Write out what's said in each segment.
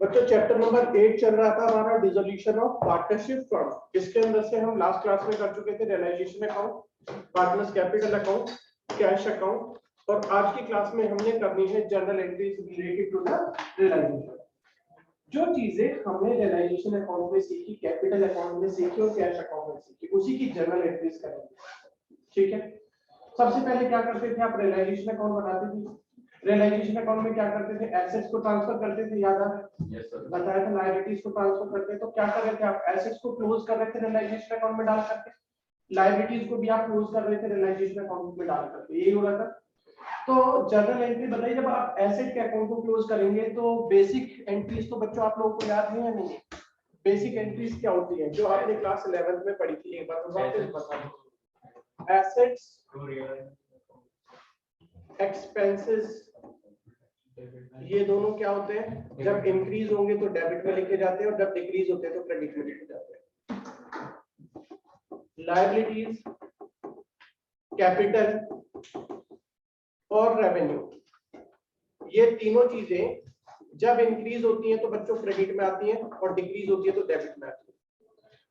बच्चों chapter number 8 चल रहा था हमारा डिसोल्यूशन ऑफ पार्टनरशिप फंड। इसके अंदर से हम लास्ट क्लास में कर चुके थे realisation account, partners capital account, cash account, और आज की क्लास में हमने करनी है journal entries related to the realisation. जो चीजें हमने रियलाइजेशन अकाउंट में सीखी, कैपिटल अकाउंट में सीखी और कैश अकाउंट में सीखी, उसी की जनरल एंट्रीज करेंगे। ठीक है, सबसे पहले क्या करते थे आप, रियलाइजेशन अकाउंट बनाते थे। रियलाइजेशन अकाउंट में क्या करते थे, एसेट्स को ट्रांसफर करते थे, याद है? Yes sir. बताया था लायबिलिटीज को ट्रांसफर करते थे। तो क्या कर रहे थे आप, एसेट्स को क्लोज कर रहे थे रियलाइजेशन अकाउंट में डाल करके, लायबिलिटीज को भी आप क्लोज कर रहे थे रियलाइजेशन अकाउंट में डाल करके, यही हो रहा था। तो जनरल एंट्री बताइए, जब आप एसेट के अकाउंट को क्लोज करेंगे तो बेसिक एंट्रीज तो बच्चों आप लोगों को याद है या नहीं? बेसिक एंट्रीज क्या होती है जो आपने क्लास 11th में पढ़ी थी, एक बार वापस बता दो। एसेट्स, एक्सपेंसेस, ये दोनों क्या होते हैं, जब इंक्रीज होंगे तो डेबिट में लिखे जाते हैं और जब डिक्रीज होते हैं तो क्रेडिट में लिखे जाते हैं। लायबिलिटीज, कैपिटल और रेवेन्यू, ये तीनों चीजें जब इंक्रीज होती हैं तो बच्चों क्रेडिट में आती हैं और डिक्रीज होती है तो डेबिट में आती है।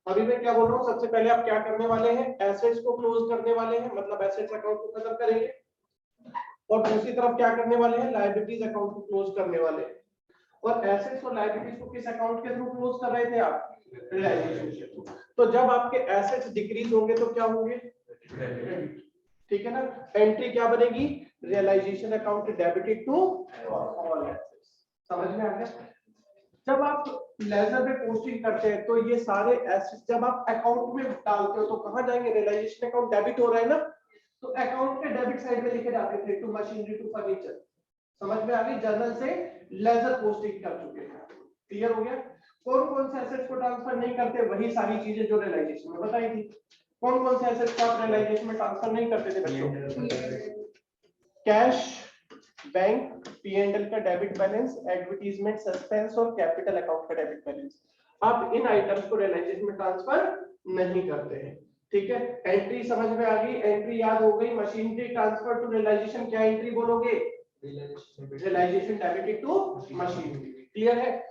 अभी मैं क्या बोल रहा हूँ, सबसे पहले आप क्या करने वाले हैं, एसेट्स को क्लोज करने वाले हैं, मतलब एसेट्स अकाउंट को खत्म करेंगे, और दूसरी तरफ क्या करने वाले हैं, लायबिलिटीज अकाउंट को क्लोज करने वाले हैं। और एसेट्स और लायबिलिटीज को किस अकाउंट के थ्रू क्लोज कर रहे थे आप, रियलाइजेशन के थ्रू। तो जब आपके एसेट्स डिक्रीज होंगे तो क्या होंगे, ठीक है ना। एंट्री क्या बनेगी, realisation account debited to all assets. समझ में आ गया? जब आप लेजर पे पोस्टिंग करते हैं तो ये सारे एसेट्स जब आप अकाउंट में डालते हो तो कहां जाएंगे, रियलाइजेशन अकाउंट डेबिट हो रहा है ना, तो अकाउंट के डेबिट साइड में लिखे जाते थे, टू मशीनरी टू फर्नीचर। समझ में आ गई? जर्नल से लेजर पोस्टिंग कर चुके हैं, क्लियर हो गया। कौन कौन से एसेट्स को ट्रांसफर नहीं करते, वही सारी चीजें जो रियलाइजेशन में बताई थी। कौन कौन से एसेट्स को आप रियलाइजेशन में ट्रांसफर नहीं करते थे बच्चों, कैश, बैंक, P&L का डेबिट बैलेंस, एडवर्टाइजमेंट, सस्पेंस और कैपिटल अकाउंट का डेबिट बैलेंस, आप इन आइटम्स को रियलाइजेशन में ट्रांसफर नहीं करते हैं। ठीक है, एंट्री समझ में आ गई, एंट्री याद हो गई। मशीनरी ट्रांसफर टू रियलाइजेशन, क्या एंट्री बोलोगे, realisation debited to machinery, clear है।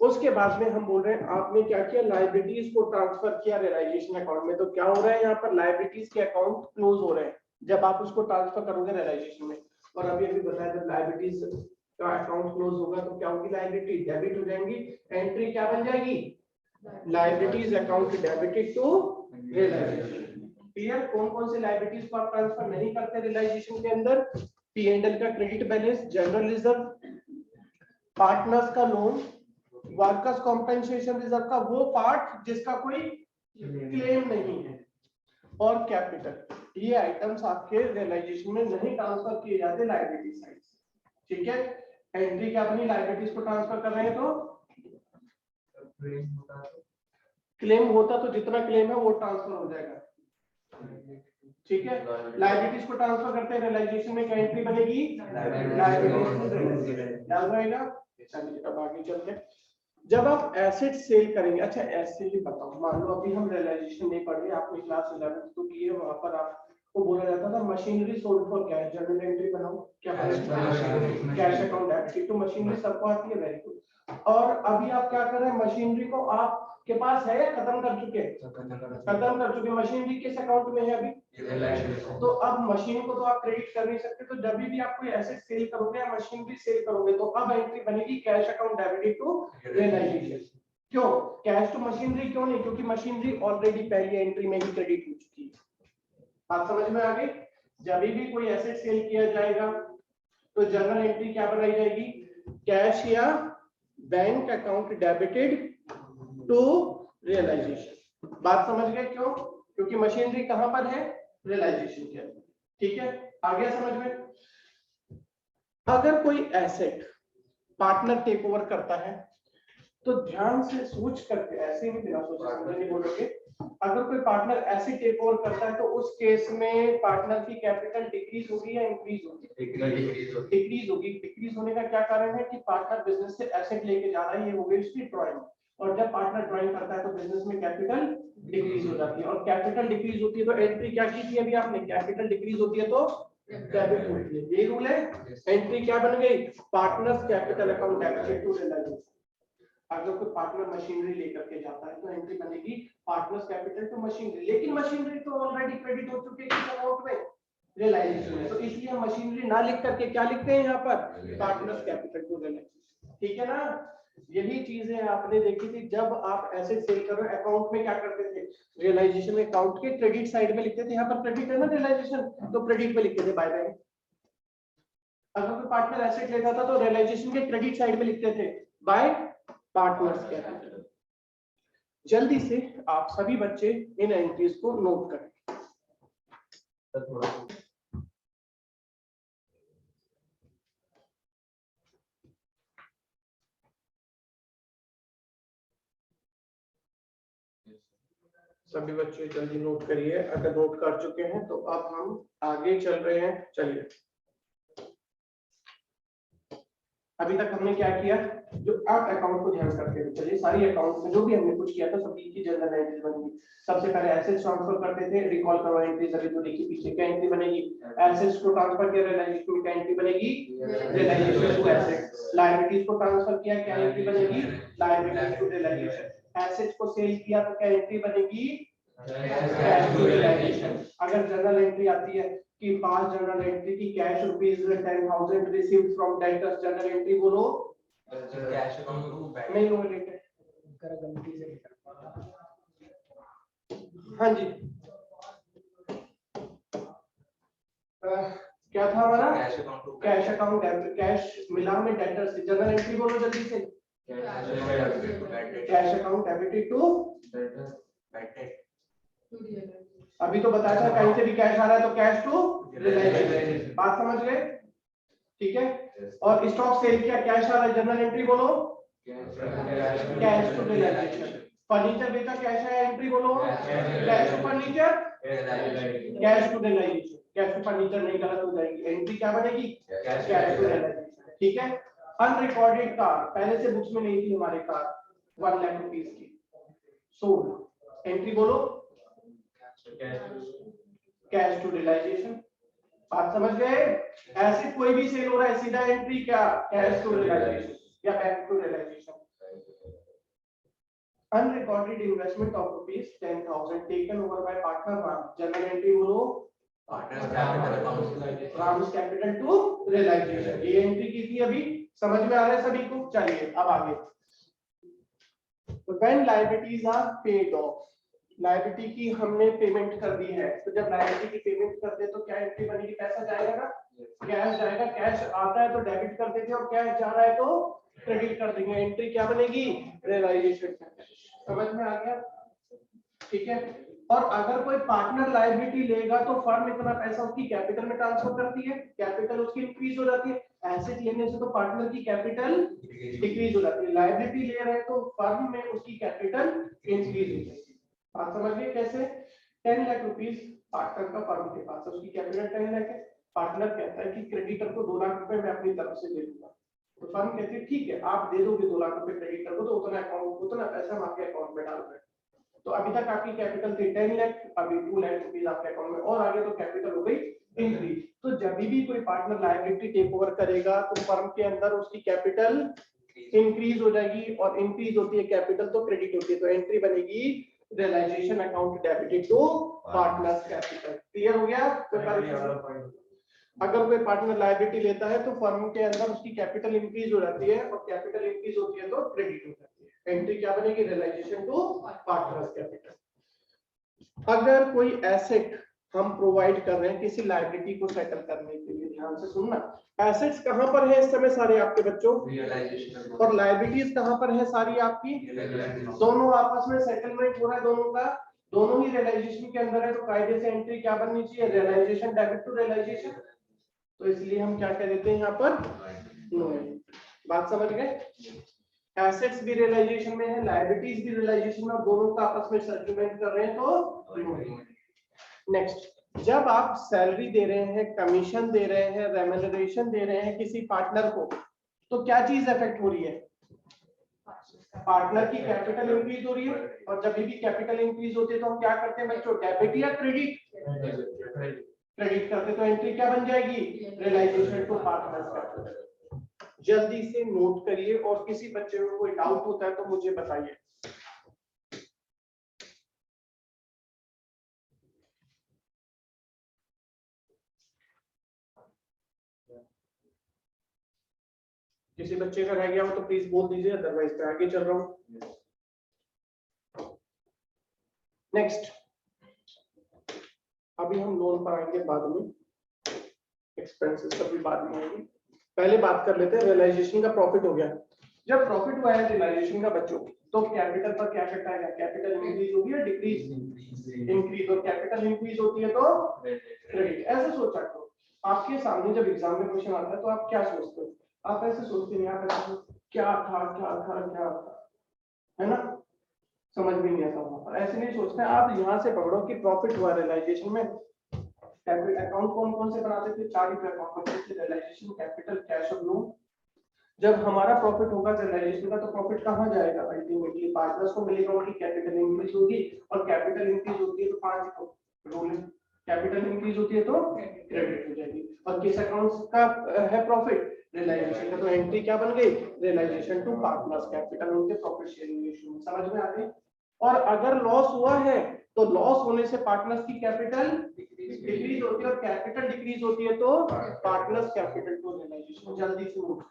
उसके बाद में हम बोल रहे हैं आपने क्या किया, लायबिलिटीज को ट्रांसफर किया रियलाइजेशन अकाउंट में, तो क्या हो रहा है यहाँ पर, लायबिलिटीज के अकाउंट क्लोज हो रहे हैं जब आप उसको ट्रांसफर करोगे रियलाइजेशन में। और अभी अभी बताया जब लायबिलिटीज का अकाउंट क्लोज होगा तो क्या होगी, लायबिलिटी डेबिट हो जाएंगी, एंट्री क्या बन जाएगी, liabilities account debited to realisation. Clear. कौन कौन से लायबिलिटीज को आप ट्रांसफर नहीं करते रियलाइजेशन के अंदर, P&L का credit balance, general reserve, partners का लोन, वर्कर्स कॉम्पेंसेशन रिजर्व का वो पार्ट जिसका कोई क्लेम नहीं है, और कैपिटल। ये आइटम्स आपके रियलाइजेशन में नहीं ट्रांसफर किए जाते लायबिलिटी साइड से। ठीक है, एंट्री क्या बनी, लायबिलिटीज को ट्रांसफर कर रहे हैं तो क्लेम होता तो जितना क्लेम है वो ट्रांसफर हो जाएगा। ठीक है, लायबिलिटीज को ट्रांसफर करते हैं रियलाइजेशन में, क्या एंट्री बनेगी, लायबिलिटीज, क्या होगा। चलिए अब आगे चलते हैं। जब आप एसेट सेल करेंगे, अच्छा ऐसे ही बताओ, मान लो अभी हम रियलाइजेशन नहीं पढ़ रहे, आपने क्लास 11 तो की है, वहां पर आपको बोला जाता था machinery sold for cash, journal entry बनाओ, क्या cash account debit to machinery, सबको आती है, वेरी गुड। और अभी आप क्या कर रहे हैं, मशीनरी को आपके पास है या खत्म कर चुके, खत्म कर चुके, मशीनरी किस अकाउंट में है अभी, तो अब मशीन को तो आप क्रेडिट कर नहीं सकते, तो जब भी आप कोई एसेट सेल करोगे या मशीनरी सेल करोगे तो अब एंट्री बनेगी cash account debited to realisation. क्यों कैश टू मशीनरी, क्यों नहीं, क्योंकि मशीनरी ऑलरेडी पहली एंट्री में ही क्रेडिट हो चुकी है। बात समझ में आ गई। जब भी कोई एसेट सेल किया जाएगा तो जनरल एंट्री क्या बनाई जाएगी, कैश या bank account debited to realisation. बात समझ गए क्यों, क्योंकि मशीनरी कहां पर है, रियलाइजेशन के अंदर। ठीक है, आ गया समझ में। अगर कोई एसेट पार्टनर टेक ओवर करता है तो ध्यान से सोच करके, ऐसे ही बिना सोचे नहीं बोलोगे, अगर कोई पार्टनर ऐसे टेक ओवर करता है तो उस केस में पार्टनर की कैपिटल डिक्रीज होगी या इंक्रीज होगी, डिक्रीज होगी। डिक्रीज होने का क्या कारण है कि पार्टनर बिजनेस से एसेट लेके जा रहा है, ये हो गई उसकी ड्राइंग, और जब पार्टनर ड्राइंग करता है तो बिजनेस में कैपिटल डिक्रीज हो जाती है, और कैपिटल डिक्रीज होती है तो एंट्री क्या की थी अभी आपने, कैपिटल डिक्रीज होती है तो डेबिट होती है, ये रूल है। एंट्री क्या बन गई, partners capital account debited to realisation. अगर कोई पार्टनर मशीनरी लेकर के जाता है तो एंट्री बनेगी पार्टनर्स कैपिटल टू मशीनरी, लेकिन मशीनरी तो ऑलरेडी क्रेडिट हो चुकी है किस अमाउंट में, रियलाइजेशन में, तो इसलिए हम मशीनरी ना लिख करके क्या लिखते हैं यहाँ पर, पार्टनर्स कैपिटल टू रियलाइजेशन। ठीक है ना, यही चीजें आपने देखी थी जब आप एसेट सेल कर रहे हो, अकाउंट में क्या करते थे, रियलाइजेशन में अकाउंट के क्रेडिट साइड में लिखते थे, यहाँ पर क्रेडिट है ना रियलाइजेशन, तो क्रेडिट में लिखते थे बाय बाय। अगर कोई पार्टनर एसेट लेता था तो रियलाइजेशन के क्रेडिट साइड में लिखते थे बाय पार्टनर्स कैपिटल। जल्दी से आप सभी बच्चे इन एंट्रीज को नोट करें। सभी बच्चे जल्दी नोट करिए, अगर नोट कर चुके हैं तो अब हम आगे चल रहे हैं। चलिए, अभी तक हमने क्या किया, जो आप अकाउंट को ध्यान करके चलिए, सारी अकाउंट में जो भी हमने कुछ किया था सभी की जनरल एंट्रीज बनेगी। सबसे पहले एसेट्स ट्रांसफर करते थे, रिकॉल करो एंट्रीज अभी तो देखिए पीछे क्या एंट्री बनेगी, एसेट्स को ट्रांसफर किया रियलाइजेशन में क्या एंट्री बनेगी, रियलाइजेशन टू एसेट्स। लायबिलिटीज को ट्रांसफर किया क्या एंट्री बनेगी, लायबिलिटीज टू रियलाइजेशन। एसेट्स को सेल किया तो क्या एंट्री बनेगी, कैश टू रियलाइजेशन। अगर जनरल एंट्री आती है कि 5 जनरल एंट्री की cash rupees 10,000 received from debtors, general entry बोलो कैश अकाउंट टू बैंक, नहीं वो रिलेटेड कर गलती से लिखा। हाँ जी, क्या था हमारा, कैश अकाउंट डेबिट, कैश मिला में डेटर्स, जनरल एंट्री बोलो जल्दी से, cash account debited to debtors. अभी तो बताया था कहीं से भी कैश आ रहा है तो कैश टू रियलाइजेशन, बात समझ गए, ठीक है। और स्टॉक सेल किया कैश आ रहा है, जनरल एंट्री बोलो कैश टू रियलाइजेशन। फर्नीचर बेचा कैश है, एंट्री बोलो cash to furniture, cash to realisation. Cash to furniture नहीं, गलत हो जाएगी, एंट्री क्या बनेगी, कैश टू रियलाइजेशन। ठीक है। अनरिकॉर्डेड कार, पहले से बुक्स में नहीं थी हमारे कार 1 लाख रुपीस की, सोल्ड, एंट्री बोलो कैश टू रियलाइजेशन। बात समझ गए, ऐसे कोई भी सेल हो रहा है सीधा एंट्री क्या, कैश टू रियलाइजेशन या bank to realisation. Unrecorded investment of rupees 10,000 taken over by partner Ram, journal entry बोलो राम्स कैपिटल टू रियलाइजेशन। ये एंट्री की थी अभी, समझ में आ रहा है सभी को। चलिए अब आगे, तो when liabilities are paid off, liability की हमने पेमेंट कर दी है, तो जब लायबिलिटी की पेमेंट करते हैं तो क्या एंट्री बनेगी, पैसा जाएगा ना, कैश जाएगा, कैश आता है तो डेबिट कर देते हैं और कैश जा रहा है तो क्रेडिट कर देंगे, एंट्री क्या बनेगी, रियलाइजेशन। समझ में आ गया, ठीक है। और अगर कोई पार्टनर लायबिलिटी लेगा तो फर्म इतना पैसा उसकी कैपिटल में ट्रांसफर करती है, कैपिटल उसकी इंक्रीज हो जाती है। एसेट लेने से तो पार्टनर की कैपिटल डिक्रीज हो जाती है, लायबिलिटी ले रहे हैं तो फर्म में उसकी कैपिटल इंक्रीज हो जाती है। बात समझ गए कैसे, 10 लाख रुपीस पार्टनर का फर्म के पास है, उसकी कैपिटल 10 लाख है, पार्टनर कहता है कि क्रेडिटर को 2 लाख रुपए मैं अपनी तरफ से दे दूंगा, तो फर्म कहती है ठीक है आप दे दोगे 2 लाख रुपए क्रेडिटर को, तो उतना पैसा हम आपके अकाउंट में डाल रहे हैं। तो अभी तक आपकी कैपिटल थी 10 लाख, अभी 2 लाख रुपीस आपके अकाउंट में और आगे तो कैपिटल हो गई इंक्रीज। तो जब भी कोई पार्टनर लायबिलिटी टेक ओवर करेगा तो फर्म के अंदर उसकी कैपिटल इंक्रीज हो जाएगी, और इंक्रीज होती है कैपिटल तो क्रेडिट होती है, तो एंट्री बनेगी realisation account debited to partners capital. Clear हो गया। अगर कोई पार्टनर लायबिलिटी लेता है तो फर्म के अंदर उसकी कैपिटल इंक्रीज हो जाती है, और कैपिटल इंक्रीज होती है तो क्रेडिट हो जाती है, एंट्री क्या बनेगी, रियलाइजेशन टू पार्टनर्स कैपिटल। अगर कोई एसेट हम प्रोवाइड कर रहे हैं किसी लायबिलिटी को सेटल करने के लिए, ध्यान से सुनना, एसेट्स कहां पर है इस समय सारे आपके बच्चों, रियलाइजेशन, और लायबिलिटीज कहां पर है सारी आपकी, दोनों आपस में सेटलमेंट हो रहा है दोनों का, दोनों ही रियलाइजेशन के अंदर है, तो कायदे से एंट्री क्या बननी चाहिए, रियलाइजेशन डेबिट टू रियलाइजेशन। तो इसलिए हम क्या कह देते हैं यहाँ पर, नो। बात समझ गए, एसेट्स भी रियलाइजेशन में है, लायबिलिटीज भी रियलाइजेशन में, दोनों का आपस में सेटलमेंट कर रहे हैं तो। नेक्स्ट, जब आप सैलरी दे रहे हैं, कमीशन दे रहे हैं, रेम्यूनरेशन दे रहे हैं किसी पार्टनर को, तो क्या चीज इफेक्ट हो रही है, पार्टनर की कैपिटल इंक्रीज हो रही है, और जब भी कैपिटल इंक्रीज होती है तो हम क्या करते हैं बच्चों, डेबिट या क्रेडिट, क्रेडिट करते, तो एंट्री क्या बन जाएगी, रियलाइजेशन टू पार्टनर्स कैपिटल। जल्दी से नोट करिए और किसी बच्चे को कोई डाउट होता है तो मुझे बताइए। किसी बच्चे का रह गया हो तो प्लीज बोल दीजिए, अदरवाइज मैं आगे चल रहा हूँ। नेक्स्ट, अभी हम लोन पर आएंगे बाद में, एक्सपेंसेस का भी बाद में आएंगे। पहले बात कर लेते हैं रियलाइजेशन का। प्रॉफिट हो गया, जब प्रॉफिट हुआ है रियलाइजेशन का बच्चों तो कैपिटल पर क्या इफेक्ट आएगा? कैपिटल इंक्रीज होगी या डिक्रीज? इंक्रीज। और कैपिटल इंक्रीज होती है तो क्रेडिट। ऐसे सोच सकते हो, आपके सामने जब एग्जाम में क्वेश्चन आता है तो आप क्या सोचते हो? आप ऐसे सोचते नहीं, आप ऐसे क्या था क्या था क्या था, है ना? समझ में नहीं आता वहां पर, ऐसे नहीं सोचते। आप यहाँ से पकड़ो कि प्रॉफिट हुआ रियलाइजेशन में। अकाउंट कौन कौन से बनाते थे? 4 ही अकाउंट बनते थे, रियलाइजेशन, कैपिटल, कैश और लोन। जब हमारा प्रॉफिट होगा रियलाइजेशन का तो प्रॉफिट कहां जाएगा? अल्टीमेटली पार्टनर्स को मिलेगा, उनकी कैपिटल इंक्रीज होगी। और कैपिटल इंक्रीज होती है तो 5 रूल है, कैपिटल इंक्रीज होती है तो क्रेडिट हो जाएगी। और किस अकाउंट्स का है प्रॉफिट? रियलाइजेशन का। तो एंट्री क्या बन गई? रियलाइजेशन टू पार्टनर्स कैपिटल, उनके प्रॉफिट शेयरिंग रेशियो। समझ में आ गई? और अगर लॉस हुआ है तो लॉस होने से पार्टनर्स की कैपिटल डिक्रीज होती है, और कैपिटल डिक्रीज होती है तो पार्टनर्स कैपिटल टू रियलाइजेशन। जल्दी से नोट।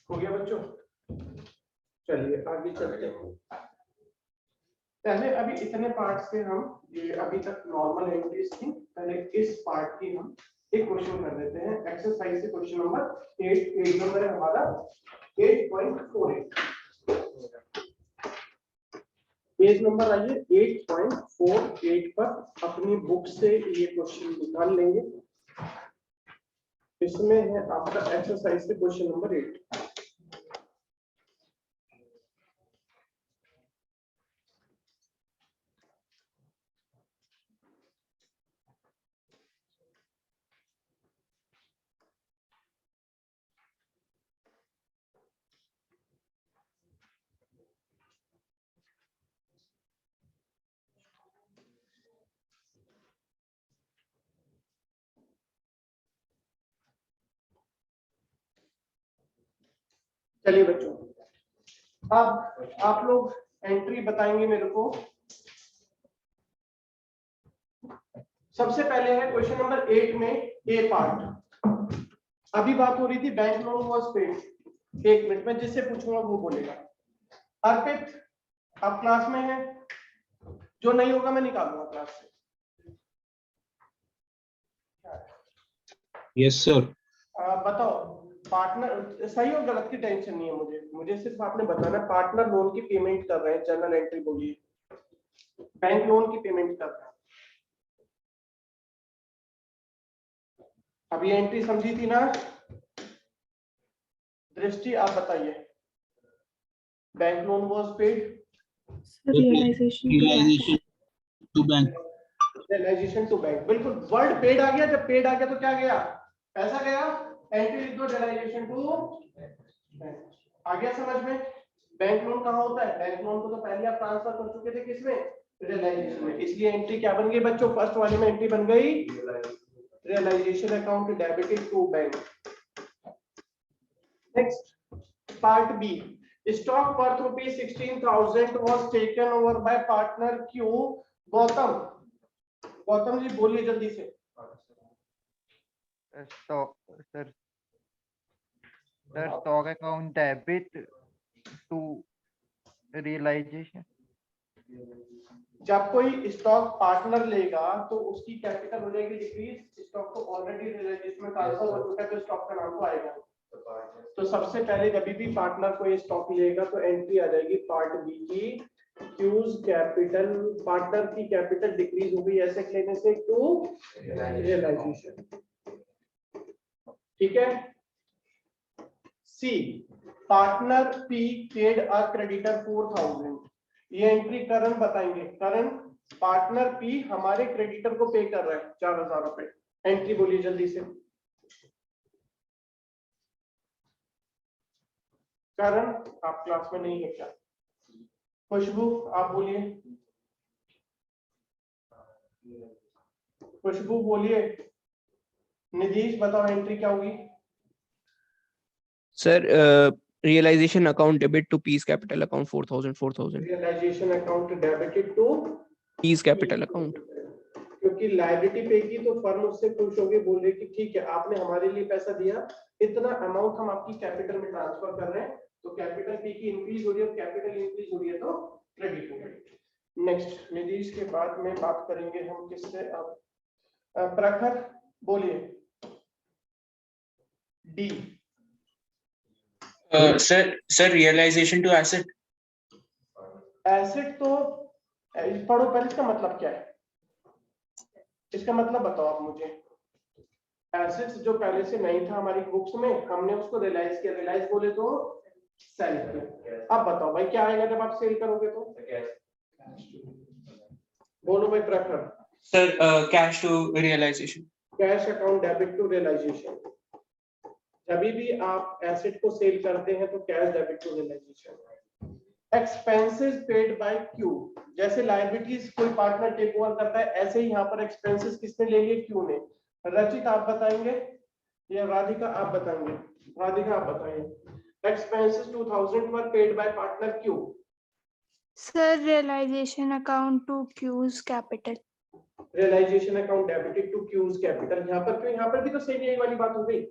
हो गया बच्चों? चलिए आगे चलते हैं। पहले अभी इतने पार्ट से हम, ये अभी तक नॉर्मल एंट्रीज थी, पहले इस पार्ट की हम एक क्वेश्चन कर देते हैं। एक्सरसाइज से क्वेश्चन नंबर 8, पेज नंबर है हमारा 8.48। पेज नंबर आइए 8.48 पर अपनी बुक से ये क्वेश्चन निकाल लेंगे। इसमें है आपका एक्सरसाइज से क्वेश्चन नंबर 8। चलिए बच्चों, अब आप लोग एंट्री बताएंगे मेरे को। सबसे पहले है क्वेश्चन नंबर 8 में ए पार्ट। अभी बात हो रही थी bank loan was paid. 1 minute में जिससे पूछूंगा वो बोलेगा। अर्पित आप क्लास में है? जो नहीं होगा मैं निकालूंगा क्लास से। Yes sir. बताओ, पार्टनर सही और गलत की टेंशन नहीं है मुझे सिर्फ आपने बताना पार्टनर लोन की पेमेंट कर रहे हैं, जर्नल एंट्री बोलिए। बैंक लोन की पेमेंट कर रहे हैं। अब ये एंट्री समझी थी ना? दृष्टि आप बताइए। Bank loan was paid, realisation to bank. Realisation to bank, बिल्कुल। वर्ड पेड आ गया, जब पेड आ गया तो क्या गया? पैसा गया। एंट्री लिख दो रियलाइजेशन टू बैंक। आ गया समझ में? बैंक लोन कहाँ होता है? बैंक लोन को तो पहले आप ट्रांसफर कर चुके थे, किसमें? रियलाइजेशन में। इसलिए एंट्री क्या बन गई बच्चों? फर्स्ट वाले में एंट्री बन गई realisation account debited to bank. Next part B, stock worth ₹16,000 was taken over by partner Q। Gautam, Gautam ji बोलिए जल्दी से। Stock account debit to realisation. जब कोई स्टॉक पार्टनर लेगा तो उसकी कैपिटल हो जाएगी डिक्रीज। स्टॉक को ऑलरेडी रियलाइजेशन में ट्रांसफर हो चुका है तो स्टॉक का नाम तो आएगा। तो सबसे पहले जब भी पार्टनर कोई स्टॉक लेगा तो एंट्री आ जाएगी पार्ट बी की क्यूज कैपिटल, पार्टनर की कैपिटल डिक्रीज हो गई एसेट लेने से टू रियलाइजेशन। ठीक है। C, partner P paid a creditor 4000। ये एंट्री करण बताएंगे, करण पार्टनर पी हमारे क्रेडिटर को पे कर रहा है 4000 रुपए। एंट्री बोलिए जल्दी से। करण आप क्लास में नहीं है क्या? खुशबू आप बोलिए, खुशबू बोलिए। निधीश बताओ एंट्री क्या होगी? Sir realisation account debit to P's capital account 4000 realisation account debited to P's capital account. क्योंकि लायबिलिटी पे की तो फर्म उससे खुश होगी, बोल रही कि ठीक है आपने हमारे लिए पैसा दिया, इतना अमाउंट हम आपकी कैपिटल में ट्रांसफर कर रहे हैं, तो कैपिटल पी की इंक्रीज हो रही है, कैपिटल इंक्रीज हो रही है तो क्रेडिट हो गई। नेक्स्ट निधीश के बाद में बात करेंगे हम किससे? अब प्रखर बोलिए। D sir realisation to asset. Asset तो पढ़ो पहले, इसका मतलब क्या है? इसका मतलब बताओ आप मुझे। एसेट्स जो पहले से नहीं था हमारी बुक्स में, हमने उसको रियलाइज किया, रियलाइज बोले तो सेल किया। अब बताओ भाई क्या आएगा जब आप सेल करोगे तो? बोलो भाई Prakhar. Sir cash to realisation. Cash account debit to realisation. जब भी आप एसेट को सेल करते हैं तो cash debit to realisation. Expenses paid by Q, जैसे लायबिलिटीज कोई पार्टनर टेक ओवर करता है, ऐसे ही यहाँ पर एक्सपेंसेस किसने ले लिए? क्यू ने। रचित आप बताएंगे या राधिका आप बताएंगे? राधिका आप बताएंगे। Expenses 2000 were paid by partner Q. Sir realisation account to Q's capital. Realisation account debited to Q's capital. यहाँ पर क्यों? यहाँ पर भी तो सेम यही वाली बात हो गई।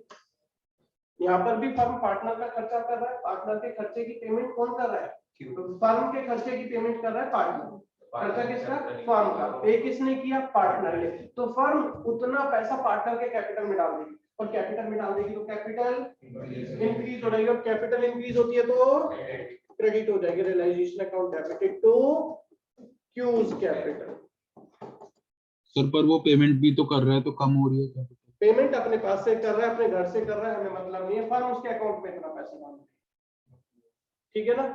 यहाँ पर भी फर्म पार्टनर का खर्चा कर रहा है, पार्टनर के खर्चे की पेमेंट कौन कर रहा है? फर्म के खर्चे की पेमेंट कर रहा है पार्टनर। खर्चा किसका? फर्म का। पे किसने किया? पार्टनर ने। तो फर्म उतना पैसा पार्टनर के कैपिटल में डाल देगी, और कैपिटल में डाल देगी तो कैपिटल इंक्रीज हो जाएगी, और कैपिटल इंक्रीज होती है तो क्रेडिट हो जाएगी। Realisation account debited to Q's capital. Sir पर वो पेमेंट भी तो कर रहा है, तो कम हो रही है क्या? पेमेंट अपने पास से कर रहा है, अपने घर से कर रहा है, हमें मतलब नहीं है, फर्म उसके अकाउंट में इतना पैसा डाल देगी। ठीक है ना?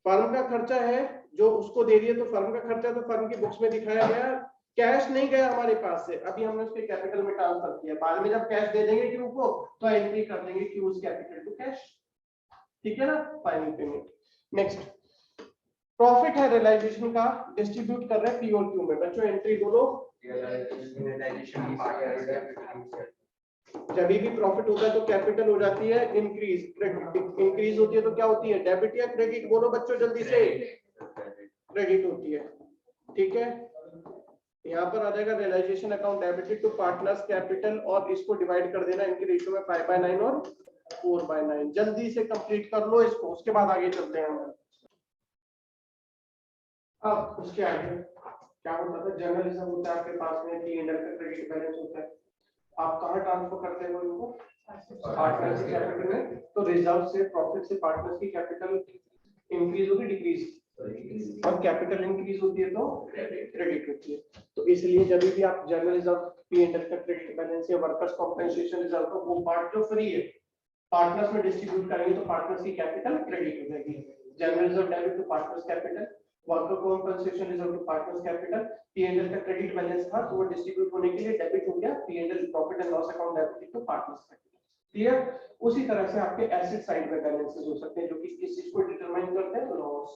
फर्म का खर्चा है जो उसको दे दिया, तो फर्म का खर्चा तो फर्म की बुक्स में दिखाया गया, कैश नहीं गया हमारे पास से, अभी हमने उसके कैपिटल में ट्रांसफर किया। बाद में जब कैश दे देंगे क्यू को तो एंट्री कर देंगे क्यूज कैपिटल टू कैश। ठीक है ना? Final payment. नेक्स्ट प्रॉफिट है रियलाइजेशन का, डिस्ट्रीब्यूट कर रहे हैं पी और क्यू में। बच्चों एंट्री बोलो। जब भी प्रॉफिट होता है तो कैपिटल हो जाती है इंक्रीज, इंक्रीज होती है तो क्या होती है? डेबिट या क्रेडिट? बोलो बच्चों जल्दी से। क्रेडिट होती है। ठीक है, यहाँ पर आ जाएगा realisation account debited to partners capital, और इसको डिवाइड कर देना इनकी रेशियो में 5/9 और 4/9। जल्दी से कंप्लीट कर लो इसको, उसके बाद आगे चलते हैं हम। अब उसके आगे क्या होता है? जर्नलिज्म होता है आपके पास में, P&L का क्रेडिट बैलेंस होता है। आप कहाँ ट्रांसफर करते हो इनको? पार्टनर्स की कैपिटल में। तो रिजर्व से, प्रॉफिट से पार्टनर्स की कैपिटल इंक्रीज होगी डिक्रीज, और कैपिटल इंक्रीज होती है तो क्रेडिट होती है। तो इसलिए जब भी आप जनरल रिजर्व, P&L का क्रेडिट बैलेंस या वर्कर्स कॉम्पेंसेशन रिजर्व का वो पार्ट जो फ्री है पार्टनर्स में डिस्ट्रीब्यूट करेंगे तो पार्टनर्स की कैपिटल क्रेडिट हो जाएगी। General reserve debit to partners capital, worker compensation reserve to partners capital. P&L का क्रेडिट बैलेंस था तो वो डिस्ट्रीब्यूट होने के लिए डेबिट हो गया, P&L profit and loss account debit to partners capital. Clear? उसी तरह से आपके एसेट साइड में बैलेंसेस हो सकते हैं जो कि किस चीज को डिटरमाइन करते हैं? लॉस।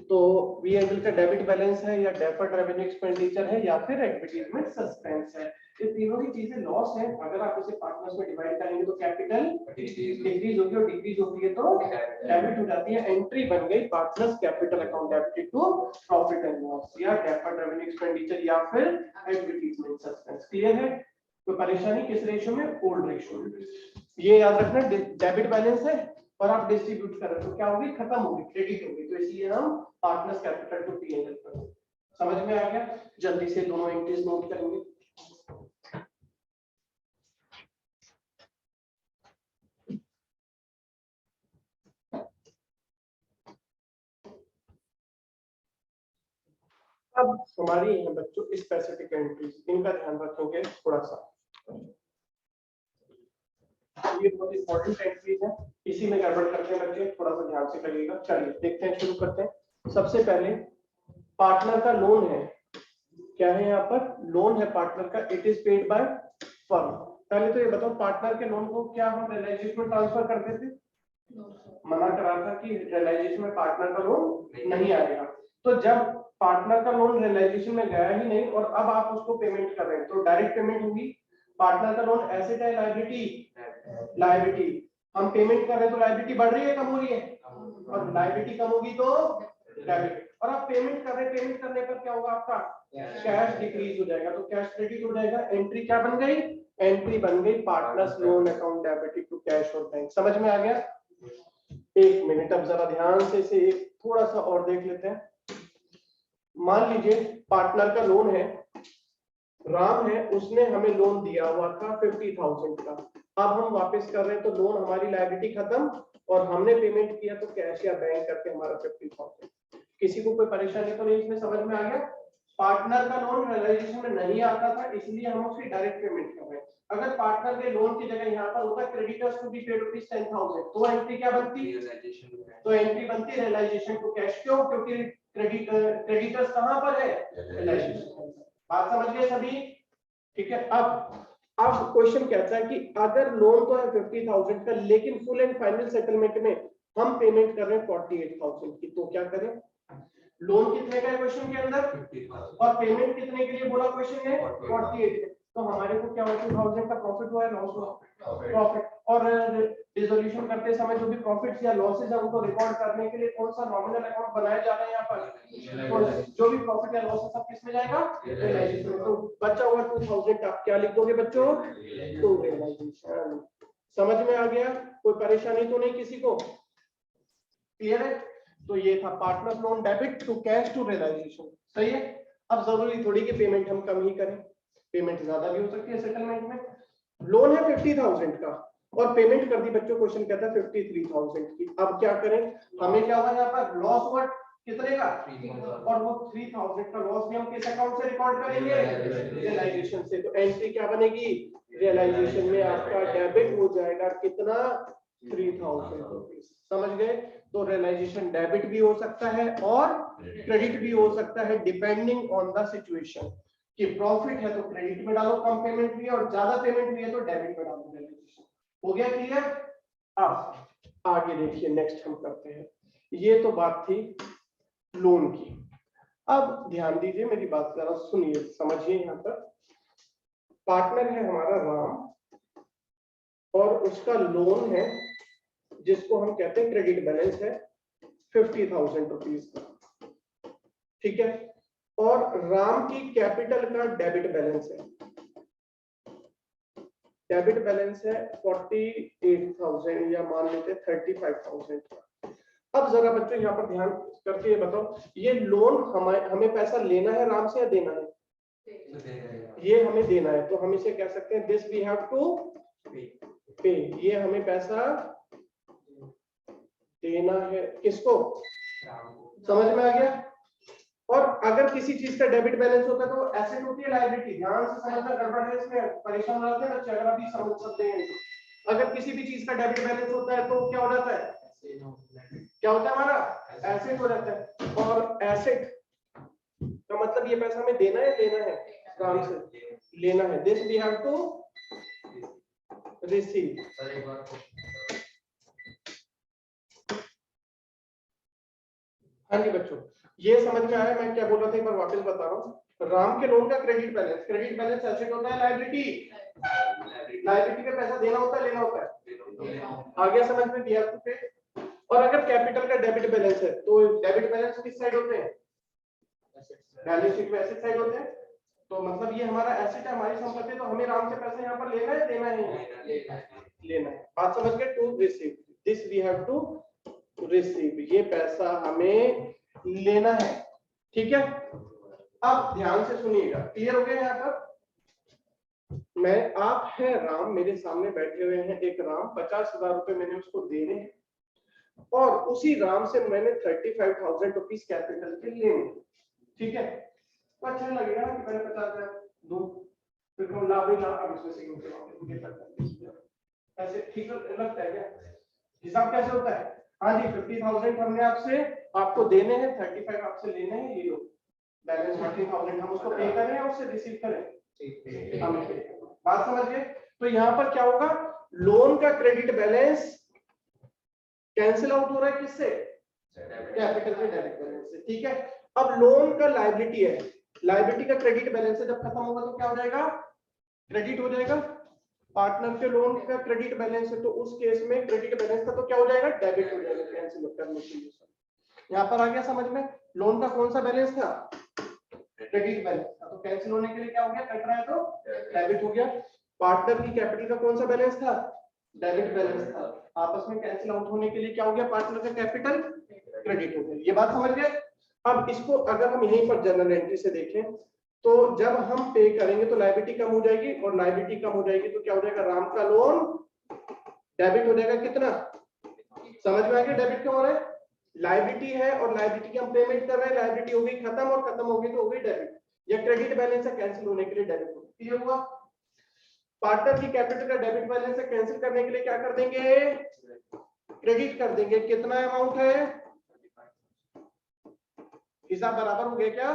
तो P&L का डेबिट बैलेंस है, या डेफर्ड रेवेन्यू एक्सपेंडिचर है, या फिर एडवर्टाइजमेंट सस्पेंस है। ये तीनों ही चीजें लॉस है। अगर आप इसे पार्टनर्स में डिवाइड करेंगे तो कैपिटल डिक्रीज होगी, और डिक्रीज होती है तो डेबिट हो जाती है। एंट्री बन गई partners capital account debited to profit and loss, या डेफर्ड रेवेन्यू एक्सपेंडिचर, या फिर एडवर्टाइजमेंट सस्पेंस। क्लियर है? तो परेशानी किस रेशियो में? ओल्ड रेशियो में। ये याद रखना, डेबिट बैलेंस है और आप डिस्ट्रीब्यूट कर रहे हो तो क्या होगी? खत्म होगी, क्रेडिट होगी। तो इसलिए हम पार्टनर्स कैपिटल टू P&L पर। समझ में आ गया? जल्दी से दोनों एंट्रीज नोट करेंगे। अब हमारी है बच्चों स्पेसिफिक एंट्रीज, इनका ध्यान रखेंगे थोड़ा सा। ये बहुत इंपॉर्टेंट एंट्रीज है, इसी में गड़बड़ करते हैं बच्चे, थोड़ा सा ध्यान से करिएगा। चलिए देखते हैं, शुरू करते हैं। सबसे पहले पार्टनर का लोन है, क्या है यहाँ पर लोन है पार्टनर का, it is paid by firm. पहले तो ये बताओ पार्टनर के लोन को क्या हम रियलाइजेशन में ट्रांसफर करते थे? मना करा था कि रियलाइजेशन में पार्टनर का लोन नहीं आएगा। तो जब पार्टनर का लोन रियलाइजेशन में गया ही नहीं और अब आप उसको पेमेंट कर रहे हैं तो डायरेक्ट पेमेंट होगी। पार्टनर का लोन एसेट है लायबिलिटी? लायबिलिटी। हम पेमेंट कर रहे हैं तो लायबिलिटी बढ़ रही है कम हो रही है? और लायबिलिटी कम होगी तो डेबिट। और आप पेमेंट कर रहे हैं, पेमेंट करने पर क्या होगा आपका कैश डिक्रीज हो जाएगा, तो कैश क्रेडिट हो जाएगा। एंट्री क्या बन गई? एंट्री बन गई partners loan account debited to cash और बैंक। समझ में आ गया? एक मिनट, अब जरा ध्यान से इसे एक थोड़ा सा और देख लेते हैं। मान लीजिए पार्टनर का लोन है, राम है, उसने हमें लोन दिया हुआ था 50,000 का। अब हम वापस कर रहे हैं तो लोन हमारी लायबिलिटी खत्म और हमने पेमेंट किया तो कैश या बैंक करके हमारा 50,000। किसी को कोई परेशानी तो नहीं इसमें? समझ में आ गया? पार्टनर का लोन रियलाइजेशन में नहीं आता था इसलिए हम उसकी डायरेक्ट पेमेंट कर रहे हैं। अगर पार्टनर के लोन की जगह यहाँ पर होता क्रेडिटर्स टू बी पेड ₹10,000 तो एंट्री क्या बनती? तो एंट्री बनती रियलाइजेशन टू कैश। क्यों? क्योंकि क्रेडिटर्स कहाँ पर है? रियलाइजेशन। बात समझ गए सभी? ठीक है। अब क्वेश्चन कहता है कि अगर लोन तो है 50,000 का लेकिन फुल एंड फाइनल सेटलमेंट में हम पेमेंट कर रहे हैं 48,000 की, तो क्या करें? लोन कितने का है क्वेश्चन के अंदर और पेमेंट कितने के लिए बोला क्वेश्चन है? 48। तो हमारे को क्या हुआ? 2,000 का प्रॉफिट हुआ है, लॉस हुआ? प्रॉफिट। और डिसोल्यूशन करते समय जो भी प्रॉफिट्स या लॉसेस है उनको रिकॉर्ड करने के लिए कौन सा नॉमिनल अकाउंट बनाया जा रहा है यहाँ पर? तो जो भी प्रॉफिट या लॉस है सब किस में जाएगा? रियलाइजेशन। तो बचा हुआ 2,000 आप क्या लिख दोगे बच्चों? तो रियलाइजेशन। समझ में आ गया? कोई परेशानी तो नहीं किसी को? क्लियर है? तो ये था partner loan debit to cash to realisation. सही है। अब जरूरी थोड़ी कि पेमेंट हम कम ही करें, पेमेंट ज्यादा भी हो सकती है सेटलमेंट में। लोन है 50,000 का और पेमेंट कर दी बच्चों, क्वेश्चन कहता है 53,000 की। अब क्या करें? हमें क्या हुआ यहाँ पर? लॉस हुआ कितने का? और वो 3,000 का लॉस भी हम किस अकाउंट से रिकॉर्ड करेंगे? रियलाइजेशन से। तो एंट्री क्या बनेगी? रियलाइजेशन में आपका डेबिट हो जाएगा कितना? 3,000 रुपीज। समझ गए? तो रियलाइजेशन डेबिट भी हो सकता है और क्रेडिट भी हो सकता है डिपेंडिंग ऑन द सिचुएशन। कि प्रॉफिट है तो क्रेडिट में डालो कम पेमेंट भी है और ज्यादा पेमेंट भी है तो डेबिट में डालो रियलाइजेशन। हो गया क्लियर? अब आगे देखिए, नेक्स्ट हम करते हैं। ये तो बात थी लोन की। अब ध्यान दीजिए, मेरी बात जरा सुनिए, समझिए। यहाँ पर पार्टनर है हमारा राम और उसका लोन है जिसको हम कहते हैं क्रेडिट बैलेंस है 50,000 रुपीज का। ठीक है। और राम की कैपिटल का डेबिट बैलेंस है, डेबिट बैलेंस है 48,000 या मान लेते 35,000 का। अब जरा बच्चों यहाँ पर ध्यान करके ये बताओ, ये लोन हमें पैसा लेना है राम से या देना है? ये हमें देना है, तो हम इसे कह सकते हैं दिस वी हैव टू पे। ये हमें पैसा देना है किसको? समझ में आ गया? और अगर किसी चीज का डेबिट बैलेंस होता है तो वो एसेट होती है लायबिलिटी। ध्यान से समझना, गड़बड़ है इसमें, परेशान रहते हैं बच्चे अगर आप भी समझ सकते हैं। अगर किसी भी चीज का डेबिट बैलेंस होता है तो क्या हो जाता है? क्या होता है? हमारा एसेट हो जाता है। और एसेट का मतलब ये पैसा हमें देना है, लेना है? राम से लेना है। This we have to receive. हाँ जी बच्चों, ये समझ में आया मैं क्या बोल रहा था? एक बार वापस बता रहा हूँ। राम के लोन का credit balance, credit balance asset होता है लायबिलिटी, लायबिलिटी पे पैसा देना होता है, लेना होता है। आ गया समझ में? दिया पे। और अगर कैपिटल का डेबिट बैलेंस है तो डेबिट बैलेंस किस साइड होते हैं? बैलेंस शीट में एसेट साइड होते हैं। तो मतलब ये हमारा एसेट है, हमारी संपत्ति, तो हमें राम से पैसा यहाँ पर लेना है, देना है? लेना है। बात समझ गए? To receive, this we have to receive, ये पैसा हमें लेना है। ठीक है। अब ध्यान से सुनिएगा, क्लियर हो गया? यहाँ पर मैं, आप है राम, मेरे सामने बैठे हुए हैं एक राम, 50,000 रुपए मैंने उसको देने हैं और उसी राम से मैंने 35,000 रुपीज कैपिटल के लेने। ठीक है। तो अच्छा नहीं लगेगा ना कि मैंने 50,000 दो, फिर कम लाभ ही लाभ, अब इसमें से ऐसे ठीक लगता है क्या? हिसाब कैसे होता है? हाँ जी, 50,000 हमने आपको देने हैं, 35 आपसे लेने हैं, ये लो बैलेंस 40,000 हम उसको पे करें या उससे रिसीव करें? हम पे। बात समझ गए? तो यहाँ पर क्या होगा, लोन का क्रेडिट बैलेंस कैंसिल आउट हो रहा है किससे? कैपिटल से डेबिट बैलेंस से, ठीक है। अब लोन का लायबिलिटी है, लायबिलिटी का क्रेडिट बैलेंस से जब खत्म होगा तो क्या हो जाएगा? क्रेडिट हो जाएगा। पार्टनर के लोन का क्रेडिट बैलेंस है तो उस केस में क्रेडिट बैलेंस का तो क्या हो जाएगा? डेबिट हो जाएगा कैंसिल करने के लिए। यहाँ पर आ गया समझ में? लोन का कौन सा बैलेंस था? क्रेडिट बैलेंस था, तो कैंसिल होने के लिए क्या हो गया? कट रहा है तो डेबिट हो गया। पार्टनर की कैपिटल का कौन सा बैलेंस था? डेबिट बैलेंस था, आपस में कैंसिल आउट होने के लिए क्या हो गया? पार्टनर का कैपिटल क्रेडिट हो गया। ये बात समझ गए? अब इसको अगर हम यहीं पर जनरल एंट्री से देखें तो जब हम पे करेंगे तो लायबिलिटी कम हो जाएगी, और लायबिलिटी कम हो जाएगी तो क्या हो जाएगा? राम का लोन डेबिट हो जाएगा। कितना समझ में आ गया? डेबिट क्यों हो रहा है? लायबिलिटी है और लायबिलिटी की हम पेमेंट कर रहे हैं, लायबिलिटी हो गई खत्म और खत्म हो गई तो हो गई डेबिट। या क्रेडिट बैलेंस है, कैंसिल होने के लिए डेबिट हो गया। क्लियर हुआ? पार्टनर की कैपिटल का डेबिट बैलेंस है, कैंसिल करने के लिए क्या कर देंगे? क्रेडिट कर देंगे। कितना अमाउंट है? हिसाब बराबर हो गया क्या?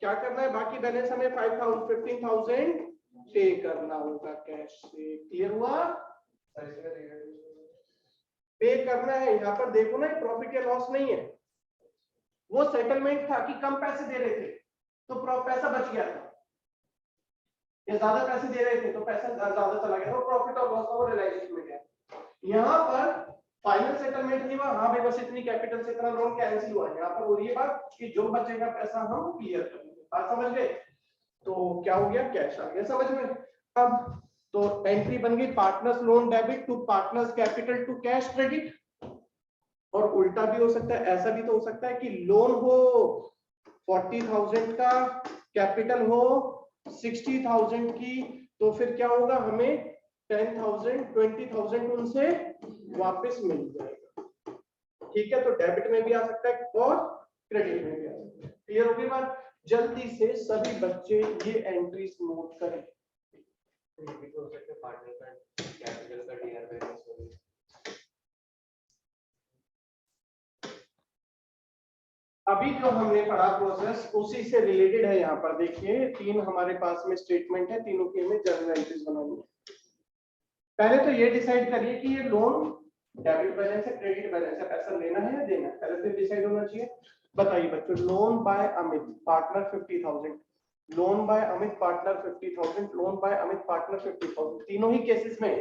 क्या करना है? बाकी बैलेंस हमें 15,000 पे करना होगा कैश से। क्लियर हुआ? पे करना है। यहाँ पर देखो ना, प्रॉफिट या लॉस नहीं है, वो सेटलमेंट था कि कम पैसे दे रहे थे तो पैसा बच गया था, या ज्यादा पैसे दे रहे थे तो पैसा ज्यादा चला गया, तो प्रॉफिट और लॉस का वो रियलाइजेशन में गया। यहाँ पर फाइनल सेटलमेंट नहीं हुआ, हाँ भाई बस इतनी कैपिटल से इतना लोन कैंसिल हुआ। यहाँ पर हो रही है बात कि जो बचेगा पैसा हम क्लियर करेंगे। बात समझ गए? तो क्या हो गया? कैश आ गया समझ में। अब तो एंट्री बन गई partners loan debit to partners capital to cash credit. और उल्टा भी हो सकता है, ऐसा भी तो हो सकता है कि लोन हो 40,000 का, कैपिटल हो 60,000 की, तो फिर क्या होगा? हमें 10,000 20,000 उनसे वापस मिल जाएगा। ठीक है, तो डेबिट में भी आ सकता है और क्रेडिट में भी आ सकता है। क्लियर हो गई बात? जल्दी से सभी बच्चे ये एंट्रीज नोट करें। अभी जो हमने पढ़ा प्रोसेस उसी से रिलेटेड है। यहाँ पर देखिए 3 हमारे पास में स्टेटमेंट है, तीनों के में जर्नल एंट्रीज बनानी है। पहले तो ये डिसाइड करिए कि ये लोन डेबिट बैलेंस है, क्रेडिट बैलेंस है, पैसा लेना है या देना है, पहले तो डिसाइड होना चाहिए। बताइए बच्चों, loan by Amit partner 50,000, loan by Amit partner 50,000, loan by Amit partner 50,000। तीनों ही केसेस में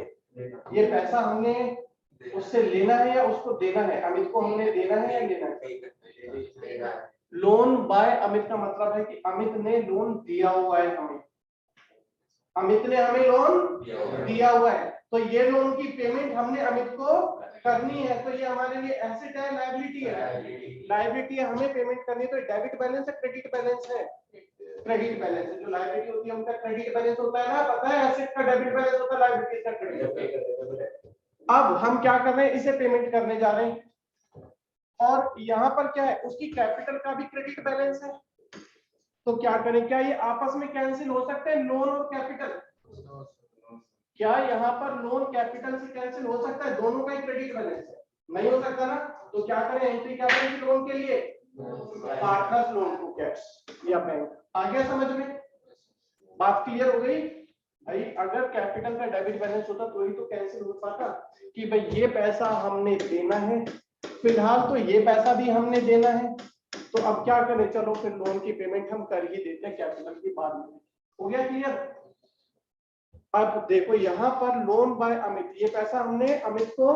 ये पैसा हमने उससे लेना है या उसको देना है? अमित को हमने देना है या लेना है? लोन बाय अमित का मतलब है कि अमित ने लोन दिया हुआ है हमें, अमित ने हमें लोन दिया हुआ है, तो ये लोन की पेमेंट हमने अमित को करनी है। तो ये हमारे लिए एसेट है, लायबिलिटी है? लायबिलिटी है, हमें पेमेंट करनी है। तो डेबिट बैलेंस है, क्रेडिट बैलेंस है? क्रेडिट बैलेंस है। जो लायबिलिटी होती है उनका क्रेडिट बैलेंस होता है ना, पता है? एसेट का डेबिट बैलेंस होता है, लायबिलिटी का क्रेडिट। अब हम क्या कर रहे हैं? इसे पेमेंट करने जा रहे हैं, और यहाँ पर क्या है? उसकी कैपिटल का भी क्रेडिट बैलेंस है। तो क्या करें? क्या ये आपस में कैंसिल हो सकते हैं, लोन और कैपिटल? क्या यहाँ पर लोन कैपिटल से कैंसिल हो सकता है? दोनों का ही क्रेडिट बैलेंस है, नहीं हो सकता ना। तो क्या करें? एंट्री क्या करेंगे लोन के लिए? पार्टनर्स लोन टू कैश या बैंक। आ गया समझ में? बात क्लियर हो गई? भाई अगर कैपिटल का डेबिट बैलेंस होता तो ही तो कैंसिल हो पाता कि भाई ये पैसा हमने देना है, फिलहाल तो ये पैसा भी हमने देना है, तो अब क्या करें? चलो फिर लोन की पेमेंट हम कर ही देते हैं कैपिटल की बाद में। हो गया क्लियर? अब देखो यहाँ पर लोन बाय अमित, ये पैसा हमने अमित को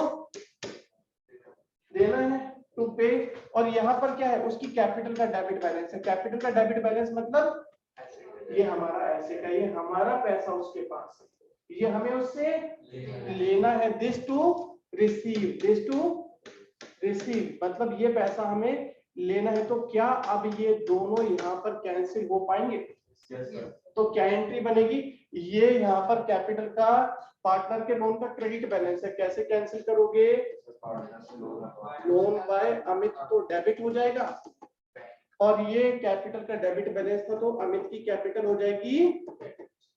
देना है टू पे, और यहाँ पर क्या है? उसकी कैपिटल का डेबिट बैलेंस है। कैपिटल का डेबिट बैलेंस मतलब ये हमारा एसेट है, ये हमारा पैसा उसके पास है, ये हमें उससे लेना है। This to receive, this to receive मतलब ये पैसा हमें लेना है। तो क्या अब ये दोनों यहाँ पर कैंसिल हो पाएंगे? तो क्या एंट्री बनेगी? ये यहाँ पर कैपिटल का पार्टनर के लोन का क्रेडिट बैलेंस है, कैसे कैंसिल करोगे? लोन बाय अमित तो डेबिट हो जाएगा, और ये कैपिटल का डेबिट बैलेंस था, तो अमित की कैपिटल हो जाएगी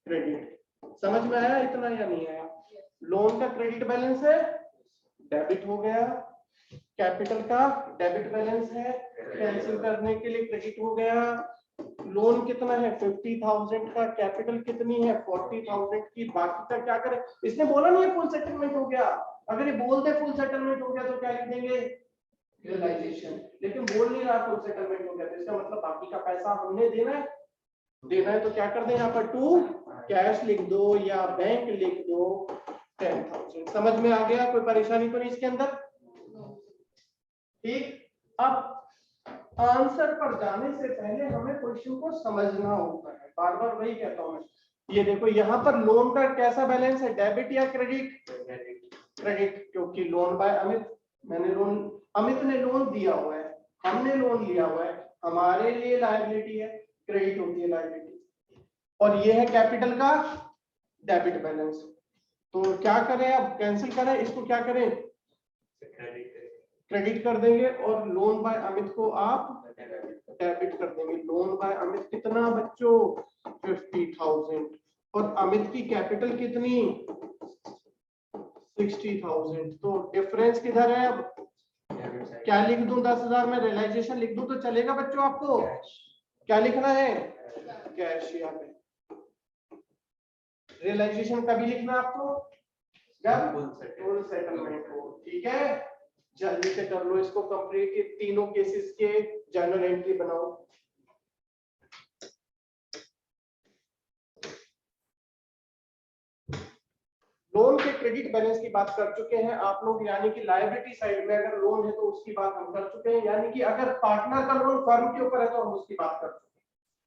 क्रेडिट। समझ में आया इतना या नहीं आया? लोन का क्रेडिट बैलेंस है, डेबिट हो गया, कैपिटल का डेबिट बैलेंस है, कैंसिल करने के लिए क्रेडिट हो गया। लोन कितना है 50,000 का, कैपिटल कितनी है 40,000 की, बाकी का क्या करें? इसने बोला नहीं है फुल सेटलमेंट हो गया, अगर ये बोलते फुल सेटलमेंट हो गया तो क्या लिख देंगे रियलाइजेशन, लेकिन बोल नहीं रहा फुल सेटलमेंट हो गया, तो इसका मतलब बाकी का पैसा हमने देना है तो क्या कर दें यहाँ पर टू कैश लिख दो या बैंक लिख दो 10,000। समझ में आ गया? कोई परेशानी तो नहीं इसके अंदर? ठीक। अब आंसर पर जाने से पहले हमें क्वेश्चन को समझना होता है, बार बार वही कहता हूं मैं। ये देखो यहाँ पर लोन का कैसा बैलेंस है, डेबिट या क्रेडिट? क्रेडिट, क्योंकि लोन बाय अमित, अमित ने लोन दिया हुआ है, हमने लोन लिया हुआ है, हमारे लिए लायबिलिटी है, क्रेडिट होती है लायबिलिटी। और ये है कैपिटल का डेबिट बैलेंस। तो क्या करें, अब कैंसिल करें इसको, क्या करें क्रेडिट कर देंगे, और लोन बाय अमित को आप डेबिट कर देंगे। लोन बाय अमित कितना बच्चों 50,000, और अमित की कैपिटल कितनी 60,000। तो डिफरेंस किधर है? अब क्या लिख दूं, 10,000 में रियलाइजेशन लिख दूं तो चलेगा बच्चों? आपको क्या लिखना है? कैश। यहाँ पे रियलाइजेशन कभी लिखना आपको जब फुल सेटलमेंट हो। ठीक है, जल्दी से कर लो इसको कंप्लीट, ये तीनों केसेस के जर्नल एंट्री बनाओ। लोन के क्रेडिट बैलेंस की बात कर चुके हैं आप लोग, यानी कि लायबिलिटी साइड में अगर लोन है तो उसकी बात हम कर चुके हैं, यानी कि अगर पार्टनर का लोन फर्म के ऊपर है तो हम उसकी बात कर चुके हैं।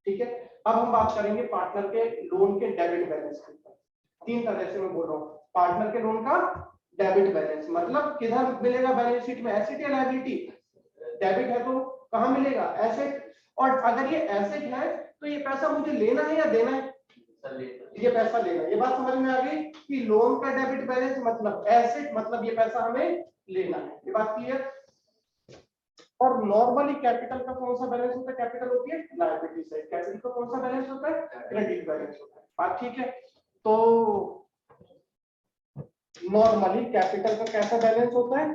ठीक है, अब हम बात करेंगे पार्टनर के लोन के डेबिट बैलेंस के ऊपर। तीन तरह से मैं बोल रहा हूँ, पार्टनर के लोन का डेबिट बैलेंस मतलब किधर मिलेगा बैलेंस शीट में, एसेट या लायबिलिटी? डेबिट है तो कहां मिलेगा? एसेट। और अगर ये एसेट है तो ये पैसा मुझे लेना है या देना है? ये पैसा लेना। ये बात समझ में आ गई कि लोन का डेबिट बैलेंस मतलब एसेट, मतलब ये पैसा हमें लेना है। ये बात क्लियर? और नॉर्मली कैपिटल का कौन सा बैलेंस होता है? कैपिटल होती है लायबिलिटी साइड, कैपिटल का कौन सा बैलेंस होता है? क्रेडिट बैलेंस होता है। बात ठीक है? तो नॉर्मली कैपिटल का कैसा बैलेंस होता है?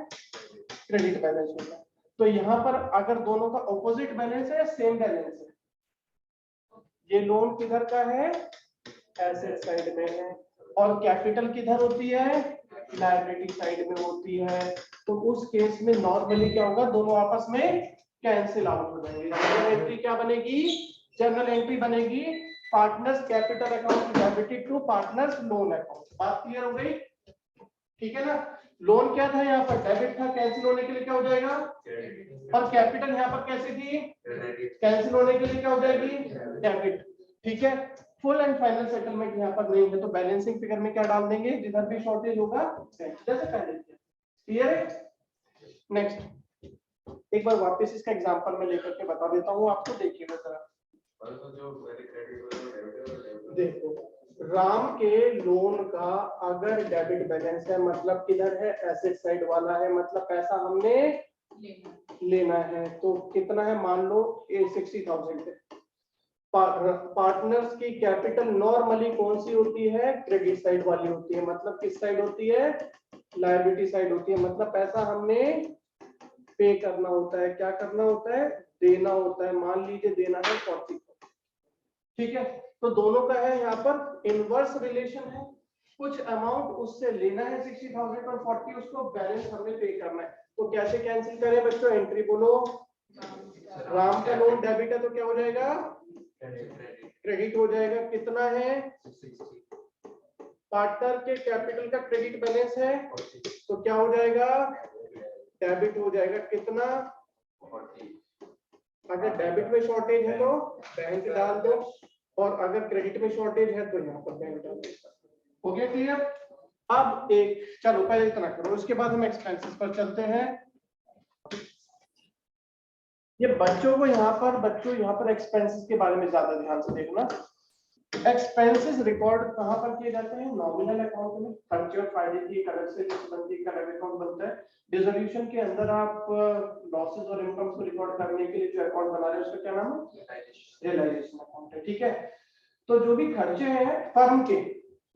क्रेडिट बैलेंस होता है। तो यहाँ पर अगर दोनों का ऑपोजिट बैलेंस है या सेम बैलेंस है, ये लोन किधर का है? एसेट साइड में है, और कैपिटल किधर होती है? लायबिलिटी साइड में होती है। तो उस केस में नॉर्मली क्या होगा, दोनों आपस में कैंसिल आउट हो जाएंगे। जर्नल एंट्री क्या बनेगी? जर्नल एंट्री बनेगी partners capital account debited to partners loan account. बात क्लियर हो गई? ठीक है ना? लोन क्या था यहाँ पर? डेबिट था, कैंसिल होने के लिए क्या हो जाएगा? और कैपिटल यहाँ पर कैसी थी? कैंसिल होने के लिए क्या हो जाएगी? डेबिट। ठीक है, फुल एंड फाइनल सेटलमेंट यहाँ पर नहीं है, तो बैलेंसिंग फिगर में क्या डाल देंगे? जिधर भी शॉर्टेज होगा जैसे पहले किया। क्लियर है? नेक्स्ट एक बार वापस इसका एग्जांपल में लेकर के बता देता हूँ आपको, देखिएगा जरा। देखो, राम के लोन का अगर डेबिट बैलेंस है मतलब किधर है? एसेट साइड वाला है, मतलब पैसा हमने लेना है। तो कितना है? मान लो 60,000 है। पार्टनर्स की कैपिटल नॉर्मली कौन सी होती है? क्रेडिट साइड वाली होती है, मतलब किस साइड होती है? लायबिलिटी साइड होती है, मतलब पैसा हमने पे करना होता है। क्या करना होता है? देना होता है। मान लीजिए देना है 40। ठीक है, तो दोनों का है यहाँ पर इनवर्स रिलेशन है, कुछ अमाउंट उससे लेना है 60,000 और 40 उसको बैलेंस हमें पे करना है। तो कैसे कैंसिल करें बच्चों? एंट्री बोलो। राम का लोन डेबिट है तो क्या हो जाएगा? क्रेडिट हो जाएगा। कितना है? पार्टनर के कैपिटल का क्रेडिट बैलेंस है तो क्या हो जाएगा? डेबिट हो जाएगा। कितना? अगर डेबिट में शॉर्टेज है तो बैंक डाल दो, और अगर क्रेडिट में शॉर्टेज है तो यहाँ पर बैंक डाल दो। हो गया क्लियर? अब एक चलो पहले इतना करो, उसके बाद हम एक्सपेंसेस पर चलते हैं। ये बच्चों को यहाँ पर एक्सपेंसेस के बारे में ज्यादा ध्यान से देखना। एक्सपेंसेस रिकॉर्ड कहाँ पर किए जाते हैं? नॉमिनल अकाउंट में। खर्चे और फायदे की एक अलग से लिस्ट बनती है, एक अलग अकाउंट बनता है। डिसोल्यूशन के अंदर आप लॉसेस और इनकम्स को रिकॉर्ड करने के लिए जो अकाउंट बना रहे हैं उसका क्या नाम है? रियलाइजेशन अकाउंट है। ठीक है, तो जो भी खर्चे हैं फर्म के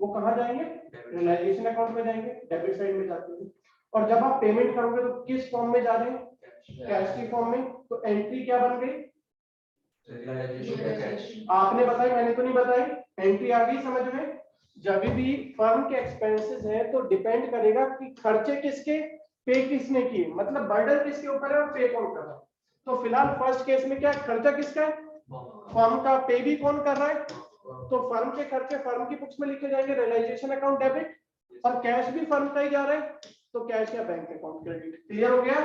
वो कहाँ जाएंगे? रियलाइजेशन अकाउंट में जाएंगे, डेबिट साइड में जाते हैं। और जब आप पेमेंट करोगे तो किस फॉर्म में जा रहे हैं? कैश की फॉर्म में। तो एंट्री क्या बन गई? आपने बताई, मैंने तो नहीं बताई। एंट्री आ गई समझ में? जब भी फर्म के एक्सपेंसेस है तो डिपेंड करेगा कि खर्चे किसके, पे किसने किए, मतलब बर्डन किसके ऊपर है और पे कौन कर रहा है। तो फिलहाल फर्स्ट केस में क्या खर्चा किसका है? फर्म का। पे भी कौन कर रहा है? तो फर्म के खर्चे फर्म की बुक्स में लिखे जाएंगे, रियलाइजेशन अकाउंट डेबिट, और कैश भी फर्म का ही जा रहा है तो कैश या बैंक अकाउंट क्रेडिट। क्लियर हो गया?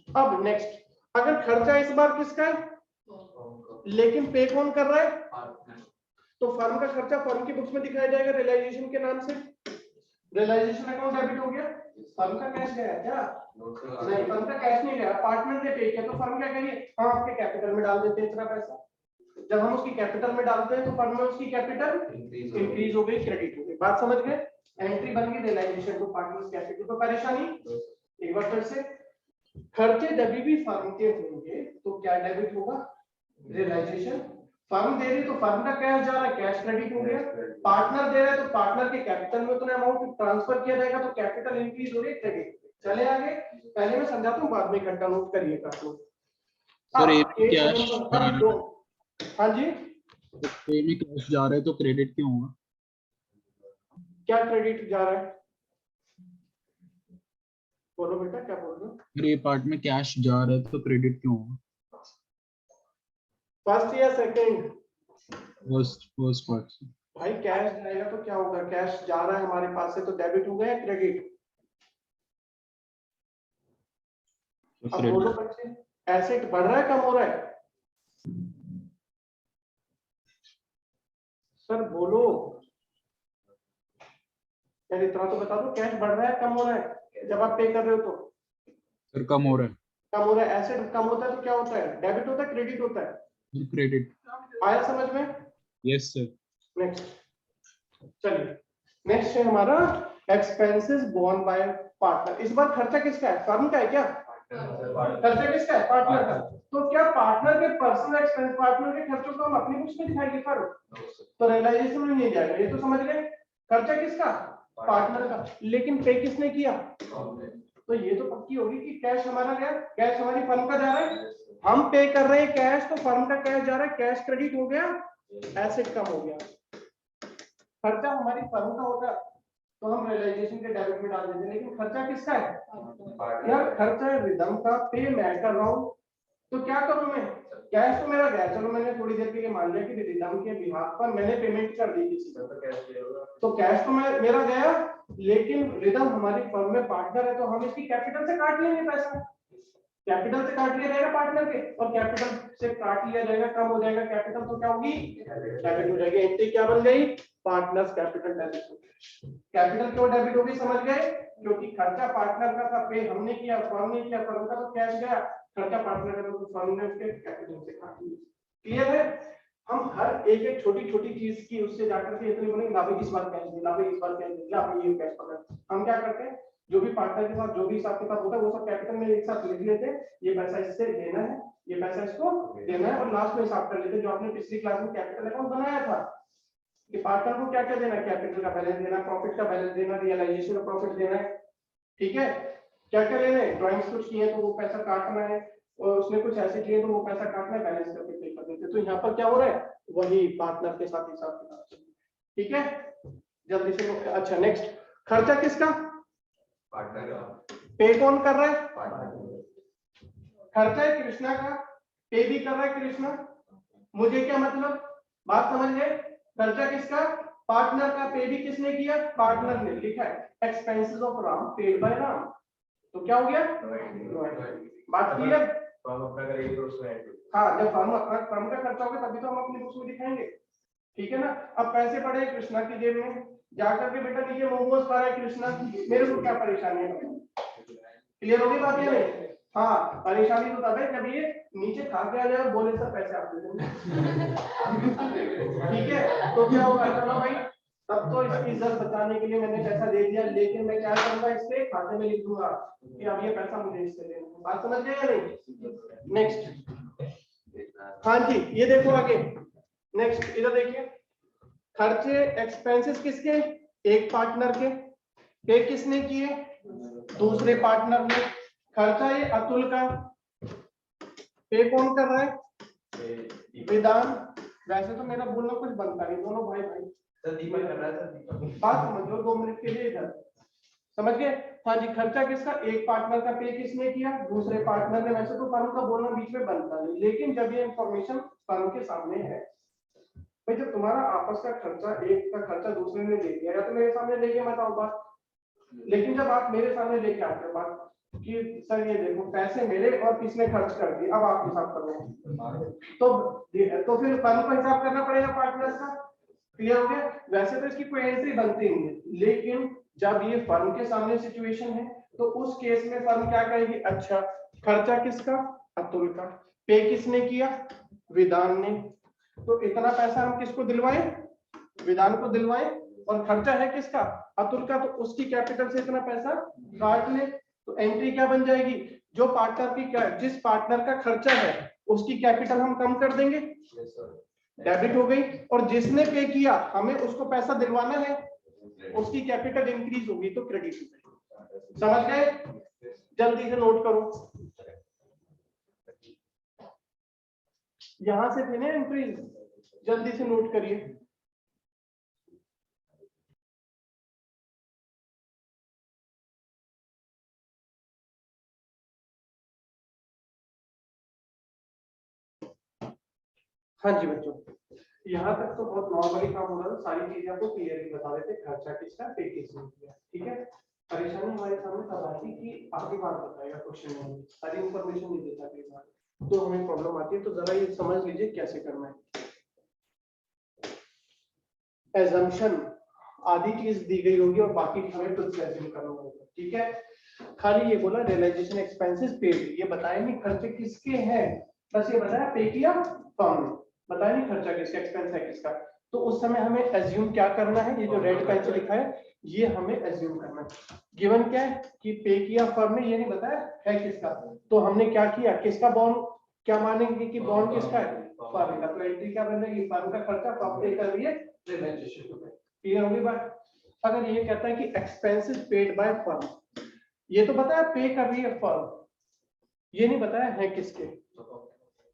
अब नेक्स्ट, अगर खर्चा इस बार किसका है लेकिन पे कौन कर रहा है? तो फर्म का खर्चा फर्म की बुक्स में दिखाया जाएगा रियलाइजेशन के नाम से। रियलाइजेशन अकाउंट डेबिट हो गया। फर्म का कैश गया क्या? नहीं, फर्म का कैश नहीं गया, पार्टनर ने पे किया। तो फर्म क्या करिए, हम आपके कैपिटल में डाल देते हैं इतना पैसा। जब हम उसकी कैपिटल में डालते हैं तो फर्म में उसकी कैपिटल इंक्रीज हो गई, क्रेडिट हो गई। बात समझ गए? एंट्री बन गई रियलाइजेशन टू पार्टनर्स कैपिटल। तो परेशानी एक बार फिर से, खर्चे जब भी फर्म के होंगे तो क्या डेबिट होगा? रियलाइजेशन। फर्म दे रही तो फर्म का कैश जा रहा है, कैश क्रेडिट हो गया। पार्टनर दे रहा है तो पार्टनर के कैपिटल में उतना अमाउंट ट्रांसफर किया जाएगा तो कैपिटल इंक्रीज हो गई, क्रेडिट। चले आगे, पहले मैं समझाता हूँ बाद में इकट्ठा नोट करिएगा। सर ये कैश हाँ जी, पे में कैश जा रहा है तो क्रेडिट क्यों होगा? क्या क्रेडिट जा रहा है? बोलो बेटा, क्या बोल रहे हो? अरे ये पार्ट में कैश जा रहा है तो क्रेडिट क्यों होगा? फर्स्ट या सेकंड? First part. भाई कैश जाएगा तो क्या होगा? कैश जा रहा है हमारे पास से तो डेबिट हो गया, क्रेडिट। अब बोलो बच्चे, एसेट बढ़ रहा है कम हो रहा है? सर बोलो यार, इतना तो बता दो, कैश बढ़ रहा है कम हो रहा है जब आप पे कर रहे हो? तो सर कम हो रहा है। कम हो रहा है। एसेट कम होता है तो क्या होता है? डेबिट होता है, क्रेडिट होता है? क्रेडिट। आया समझ में? Yes sir. नेक्स्ट, चलिए नेक्स्ट है हमारा एक्सपेंसेस बोर्न बाय पार्टनर। इस बार खर्चा किसका है? फर्म का है क्या? खर्चा किसका है? पार्टनर का। तो क्या पार्टनर के पर्सनल एक्सपेंस, पार्टनर के खर्चों को हम अपनी बुक्स में दिखाएंगे फर्म? तो रियलाइजेशन में नहीं जाएगा। ये तो समझ गए, खर्चा किसका? पार्टनर का। लेकिन पे किसने किया? तो ये तो पक्की होगी कि कैश हमारा गया, कैश हमारी फर्म का जा रहा है, हम पे कर रहे हैं कैश तो फर्म का कैश जा रहा है, कैश क्रेडिट हो गया, एसेट कम हो गया। खर्चा हमारी फर्म का होता तो हम रियलाइजेशन के डेबिट में डाल देते, लेकिन खर्चा किसका है? यार खर्चा है रिदम का, पे मैं कर रहा हूँ तो क्या करूं मैं? कैश तो मेरा गया, चलो मैंने थोड़ी देर के लिए मान लिया कि रिदम के बिहाफ पर मैंने पेमेंट कर दी किसी को, तो कैश तो मेरा गया, लेकिन रिदम हमारी फर्म में पार्टनर है तो हम इसकी कैपिटल से काट लेंगे पैसा। कैपिटल से काट लिया जाएगा पार्टनर के, और कैपिटल से काट लिया जाएगा, कम हो जाएगा कैपिटल, तो क्या होगी? डेबिट हो जाएगी। एंट्री क्या बन गई? Partners capital debit. कैपिटल क्यों डेबिट होगी समझ गए? क्योंकि खर्चा पार्टनर का था, पे हमने किया, फर्म ने किया, फर्म का तो कैश गया, खर्चा पार्टनर का तो फर्म ने उसके कैपिटल से काट लिया। क्लियर है? हम हर एक एक छोटी छोटी चीज की उससे जाकर के इतनी बोलेंगे लाभ इस बार कैश दे, लाभ इस बार कैश दे, लाभ ये कैश पकड़। हम क्या करते हैं, जो भी पार्टनर के साथ जो भी हिसाब के साथ होता है वो सब कैपिटल में एक साथ लिख लेते हैं, ये पैसा इससे देना है, ये पैसा इसको देना है, और लास्ट में हिसाब कर लेते हैं जो आपने पिछली क्लास में कैपिटल अकाउंट बनाया था कि पार्टनर को क्या क्या देना है, कैपिटल का बैलेंस देना, प्रॉफिट का बैलेंस देना, रियलाइजेशन का प्रॉफिट देना है। ठीक है, क्या क्या लेना है, ड्राइंग्स कुछ किए तो वो पैसा काटना है, और उसने कुछ ऐसे किए तो वो पैसा काटना है, बैलेंस करके पे कर देते। तो यहाँ पर क्या हो रहा है, वही पार्टनर के साथ हिसाब किताब। ठीक है, जल्दी से। अच्छा नेक्स्ट, खर्चा किसका? पार्टनर का। पे कौन कर रहा है? खर्चा है कृष्णा का, पे भी कर रहा है कृष्णा। मुझे क्या मतलब, बात समझ गए? खर्चा किसका? पार्टनर का, पे भी किसने किया? पार्टनर ने। लिखा है expenses of Ram paid by Ram, तो क्या हो गया? बात क्लियर? हाँ, जब फर्म का खर्चा होगा तभी तो हम अपनी बुक्स में दिखाएंगे। ठीक है ना? अब पैसे पड़े कृष्णा की जेब में, जाकर के बेटा नीचे मोमोज खा रहा है कृष्णा, मेरे को क्या परेशानी है? क्लियर होगी बात या नहीं? हाँ, परेशानी तो तब है जब ये नीचे खा के आ जाए बोले सर पैसे आप दे देंगे। ठीक है, तो क्या होगा, चलो भाई तब तो इसकी इज्जत बचाने के लिए मैंने पैसा दे दिया, लेकिन मैं क्या करूंगा, इसके खाते में लिख दूंगा कि अब ये पैसा मुझे इससे लेना है। बात समझ गए या नहीं? नेक्स्ट, हाँ जी ये देखो आगे, नेक्स्ट इधर देखिए, खर्चे एक्सपेंसेस किसके, एक पार्टनर के, पे किसने किए, दूसरे पार्टनर ने। खर्चा ये अतुल का, पे कौन कर रहा है, विधान। वैसे तो मेरा बोलना कुछ बनता नहीं, दोनों भाई भाई दीपक कर रहा है, बात समझ लो 2 मिनट के लिए इधर, समझ गए। हाँ जी, खर्चा किसका, एक पार्टनर का, पे किसने किया, दूसरे पार्टनर ने। वैसे तो फर्म का बोलना बीच में बनता नहीं, लेकिन जब ये इंफॉर्मेशन फर्म के सामने है, भाई जब तुम्हारा आपस का खर्चा, एक का खर्चा दूसरे ने दे दिया, या तो मेरे सामने लेके मत आओ बात, लेकिन जब आप मेरे सामने लेके आते हो बात कि सर ये देखो पैसे मेरे और किसने खर्च कर दिए, अब आप हिसाब करो, तो फिर फर्म को हिसाब करना पड़ेगा पार्टनर्स का। क्लियर हो गया। वैसे तो इसकी कोई एंट्री बनती नहीं है, लेकिन जब ये फर्म के सामने सिचुएशन है तो उस केस में फर्म क्या कहेगी, अच्छा खर्चा किसका, अतुल का, पे किसने किया, विधान ने, तो इतना पैसा हम किसको दिलवाएं, विधान को दिलवाएं, और खर्चा है किसका, अतुल का, तो उसकी कैपिटल से इतना पैसा काट ले। तो एंट्री क्या बन जाएगी, जो पार्टनर की, जिस पार्टनर का खर्चा है उसकी कैपिटल हम कम कर देंगे, डेबिट हो गई, और जिसने पे किया हमें उसको पैसा दिलवाना है, उसकी कैपिटल इंक्रीज होगी तो क्रेडिट हो गई। समझ गए, जल्दी से नोट करो, यहां से थे ना एंट्रीज, जल्दी से नोट करिए। हाँ जी बच्चों, यहाँ तक तो बहुत नॉर्मली काम हो रहा है, सारी चीजें आपको क्लियरली बता देते, खर्चा किसका, पे किसने किया। ठीक है, परेशानी हमारे सामने तब आती कि आगे बात बताएगा क्वेश्चन में, सारी इंफॉर्मेशन नहीं देता कई बार, तो हमें प्रॉब्लम आती है। तो जरा ये समझ लीजिए कैसे करना है। एजम्पशन आधी चीज दी गई होगी और बाकी हमें खुद से एज्यूम करना होगा। ठीक है, खाली ये बोला रियलाइजेशन एक्सपेंसेस पेड, ये बताया नहीं खर्चे किसके हैं, बस ये बताया पे किया फर्म ने, बताया नहीं खर्चा किसका, एक्सपेंस है किसका। तो उस समय हमें एज्यूम क्या करना है, ये जो रेड पेन से लिखा है ये हमें एज्यूम करना है। गिवन क्या है कि पे किया फर्म ने, ये नहीं बताया है किसका, तो हमने क्या किया, किसका बॉन्ड, क्या मानेंगे कि बॉन्ड किसका है, फर्म का। तो एंट्री क्या बन जाएगी, फर्म का खर्चा फर्म पे कर रही है रियलाइजेशन पे। क्लियर होगी बात। अगर ये कहता है कि एक्सपेंसेस पेड बाय फर्म, ये तो बताया पे कर रही है फर्म, ये नहीं बताया है किसके,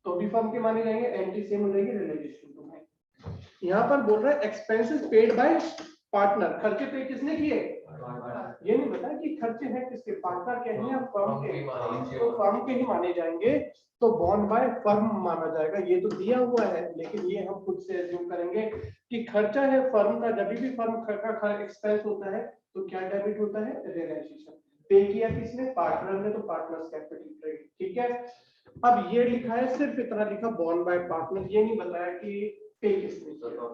तो भी फर्म के माने जाएंगे, एंट्री सेम हो जाएगी, रियलाइजेशन तो है। यहाँ पर बोल रहा है एक्सपेंसेस पेड बाय पार्टनर, खर्चे पे किसने किए, ये नहीं बताया कि खर्चे हैं किसके, पार्टनर के हैं या फर्म के, तो फर्म के ही माने जाएंगे, तो बॉन्ड बाय फर्म माना जाएगा। ये तो दिया हुआ है, लेकिन ये हम खुद से एज्यूम करेंगे कि खर्चा है फर्म का, जब भी फर्म का एक्सपेंस होता है तो क्या डेबिट होता है, रियलाइजेशन। पे किया किसने, पार्टनर ने, तो पार्टनर्स कैपिटल क्रेडिट। ठीक है, अब ये लिखा है, सिर्फ इतना लिखा बॉन्ड बाय पार्टनर, ये नहीं बताया कि पे किसने किया।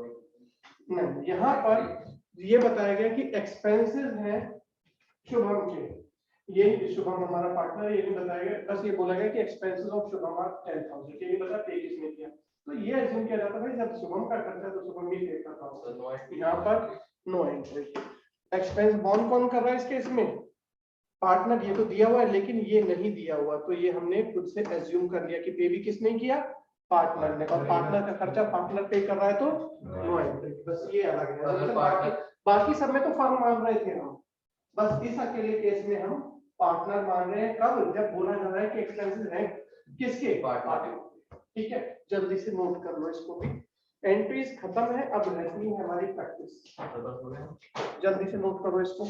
नहीं, यहाँ पर ये बताया गया कि एक्सपेंसेस हैं शुभम के, ये शुभम हमारा पार्टनर, ये नहीं बताया गया, बस ये बोला गया कि एक्सपेंसेस ऑफ शुभम आर 10,000, ये नहीं बता पे किसने किया। तो ये एज्यूम किया जाता है जब शुभम का खर्चा तो शुभम ही पे करता होगा, यहाँ पर नो एंट्री। एक्सपेंस बॉन्ड कौन कर रहा है इस केस में, पार्टनर, ये तो दिया हुआ है लेकिन ये नहीं दिया हुआ, तो ये हमने खुद से एज्यूम कर लिया कि पे भी किसने किया, पार्टनर ने, और पार्टनर का खर्चा पार्टनर पे कर रहा है तो नो एंट्री। बस ये अलग है, बाकी सब में तो फर्म मान रहे थे हम, बस इस अकेले केस में हम पार्टनर मान रहे हैं। कब, जब बोला जा रहा है कि एक्सपेंसेस हैं किसके, पार्टनर। ठीक है, जल्दी से नोट कर लो इसको भी। एंट्रीज खत्म है, अब रहती है हमारी प्रैक्टिस, जल्दी से नोट करो इसको।